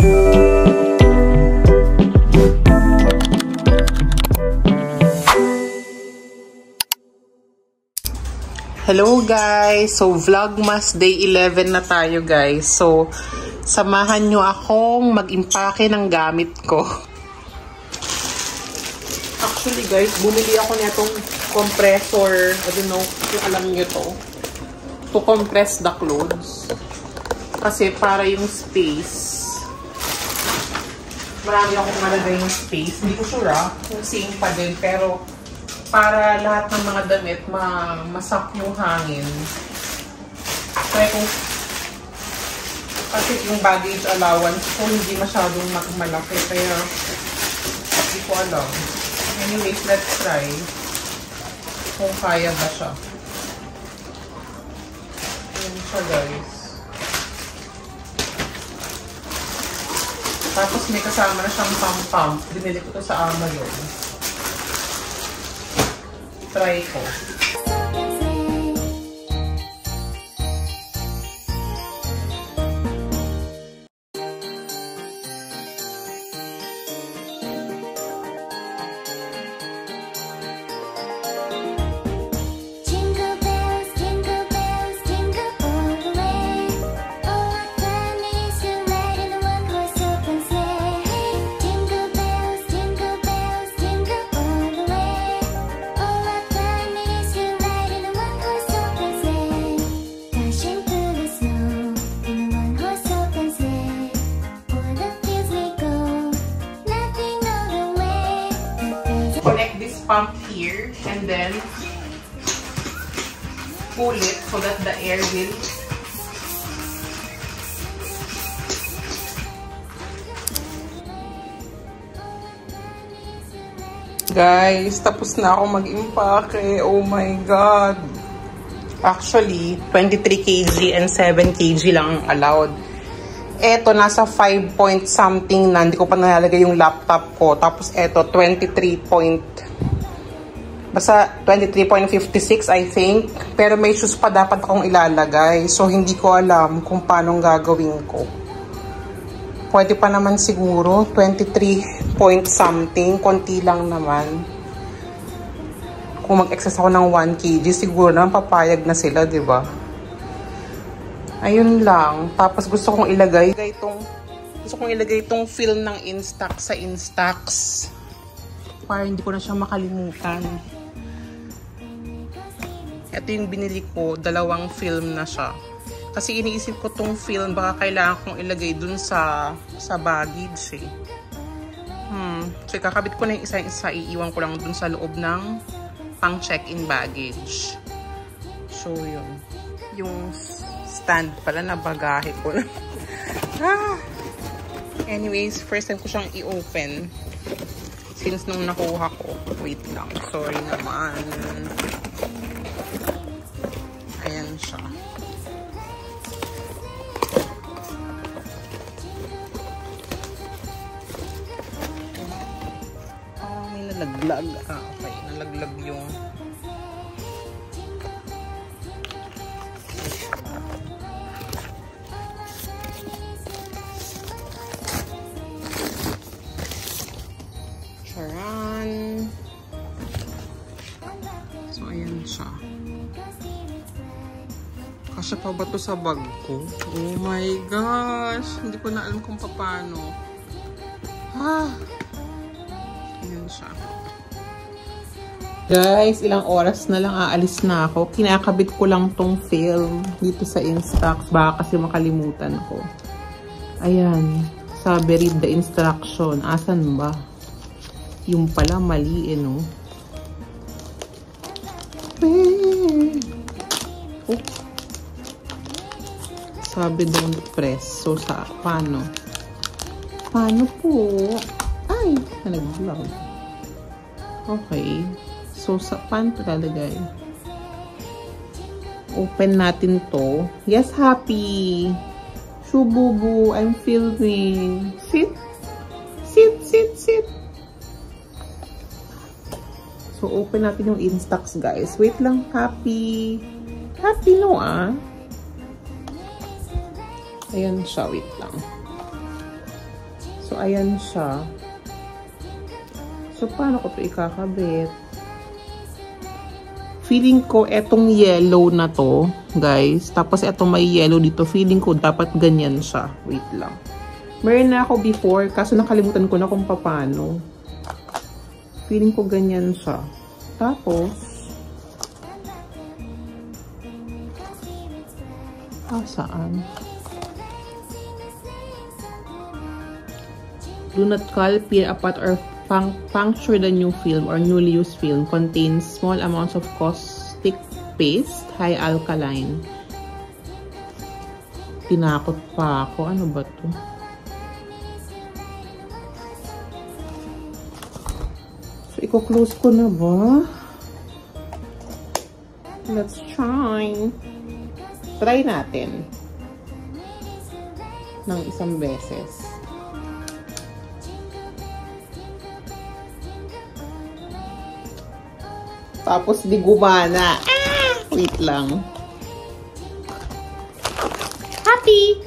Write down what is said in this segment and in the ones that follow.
Hello guys! So Vlogmas Day 11 na tayo guys. So samahan nyo akong mag-impake ng gamit ko. Actually guys, bumili ako nitong compressor. I don't know kung alam nyo to compress the clothes. Kasi para yung space. Marami akong malagay yung space. Hindi ko sure kung same pa din. Pero para lahat ng mga damit masak yung hangin. Try ko. Kasi yung baggage allowance ko hindi masyadong malaki. Kaya hindi ko alam. Anyways, let's try. Kung kaya ba siya. Ayan siya guys. Tapos may kasama na siyang pump. Binili ko to sa Amazon. Try ko. Connect this pump here and then pull it so that the air will guys, tapos na ako mag-impake. Oh my god. Actually, 23 kg and 7 kg lang allowed. Eto, nasa 5 point something na. Hindi ko pa nalalagay yung laptop ko. Tapos eto, 23.56 I think. Pero may shoes pa dapat akong ilalagay. So, hindi ko alam kung paano gagawin ko. Pwede pa naman siguro. 23 point something. Konti lang naman. Kung mag-excess ako ng 1 kg, siguro naman papayag na sila, diba? Ayun lang. Tapos gusto kong ilagay itong film ng Instax sa Instax. Para hindi ko na siya makalimutan. Ito yung binili ko. 2 film na siya. Kasi iniisip ko tong film baka kailangan kong ilagay dun sa baggage eh. So kakabit ko na yung isa-isa. Iiwan ko lang dun sa loob ng pang check-in baggage. So yun. Yung stand pala na bagahe ko na. Anyways, first time ko siyang i-open. Since nung nakuha ko. Wait lang. Sorry naman. Ayan siya. Parang may nalaglag. Okay. Nalaglag yung charan. So, ayan siya. Kasya pa ba ito sa bag ko? Oh my gosh! Hindi ko na alam kung paano. Ayan siya. Guys, ilang oras na lang aalis na ako. Kinakabit ko lang tong film dito sa Instax. Baka kasi makalimutan ko. Ayan. Sabi, read the instruction. Asan ba? Yung pala mali no? Oh. Sabi don't press. So, paano? Paano po? Ay! Nag-vlog. Okay. So, paano ito lalagay? Open natin to. Yes, happy! Shububu, I'm filming. Sit! Sit, sit, sit! So, open natin yung Instax, guys. Wait lang, happy. Happy, no, Ayan siya, wait lang. So, ayan siya. So, paano ko ito ikakabit? Feeling ko, etong yellow na to, guys. Tapos, etong may yellow dito. Feeling ko, dapat ganyan siya. Wait lang. Meron na ako before, kaso nakalimutan ko na kung paano. Feeling ko ganyan siya. Tapos, saan? Do not cull, peel apart, or puncture the new film or newly used film. Contains small amounts of caustic paste, high alkaline. Tinakot pa ako. Ano ba to? So, i-close ko na ba? Let's try. Try natin. Ng isang beses. Tapos di gumana. Wait lang. Happy!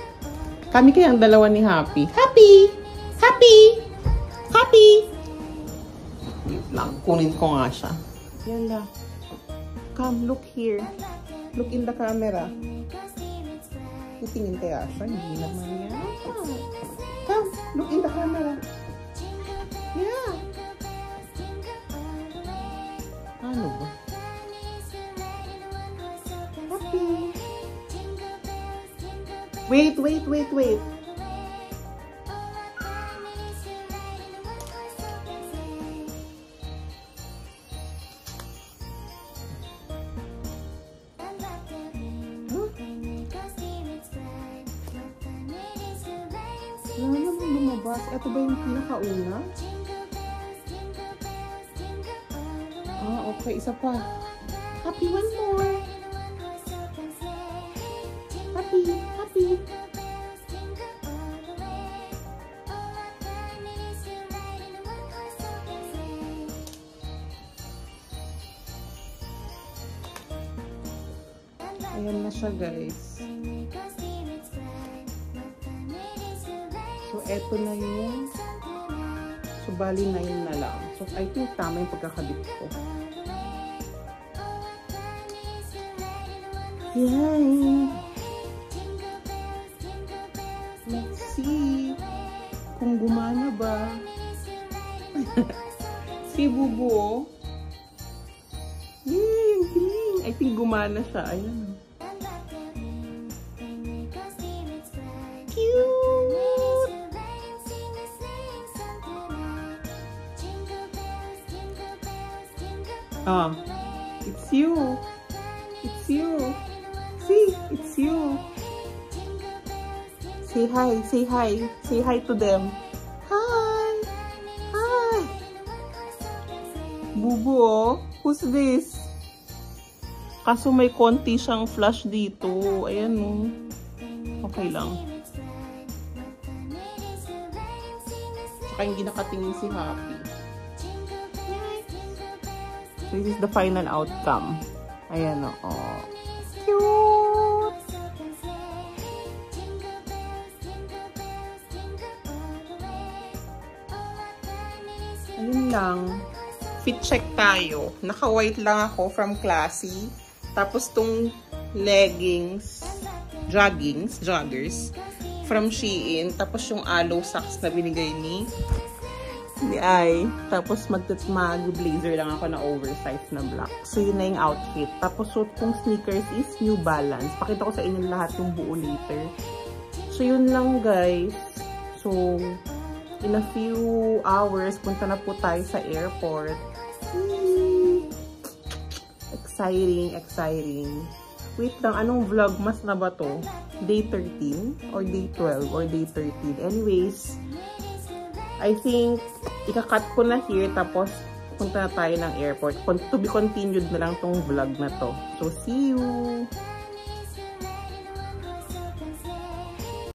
Kami kayang dalawa ni Happy. Happy! Happy! Happy! Wait lang. Kunin ko nga siya. Yala. Come, look here. Look in the camera. Titingin kaya siya. Hindi naman yan. Come, look in the camera. Yeah. Ano ba? Happy. Wait. Wala naman lumabas. Ito ba yung pinakauna? Okay, isa pa. Happy, one more. Happy. Ayan na siya, guys. So, eto na yung so, bali 9 na lang. So, I think tama yung pagkakabit ko. Yay! Let's see kung gumana ba. Si Bubu. Yay! Galing! I think gumana siya. Ayan. Cute! It's you. It's you. See, it's you. Say hi, say hi. Say hi to them. Hi. Hi. Bubu, oh. Who's this? Kaso may konti siyang flash dito. Ayan, oh. Okay lang. Saka hindi nakatingin si Happy. So, this is the final outcome. Ayan, oh. Cute! Ayun lang. Fit check tayo. Naka-white lang ako from Classy. Tapos tong leggings, joggers, from Shein. Tapos yung aloe socks na binigay ni Ai. Tapos mag-blazer lang ako na oversized na black. So, yun na yung outfit. Tapos, suot kong sneakers is New Balance. Pakita ko sa inyo lahat yung buo later. So, yun lang, guys. So, in a few hours, punta na po tayo sa airport. Exciting. Wait lang, anong vlogmas na ba to? Day 13? Or day 12? Or day 13? Anyways, I think, ika-cut ko na here, tapos punta na tayo ng airport. To be continued na lang tong vlog na to. So, see you!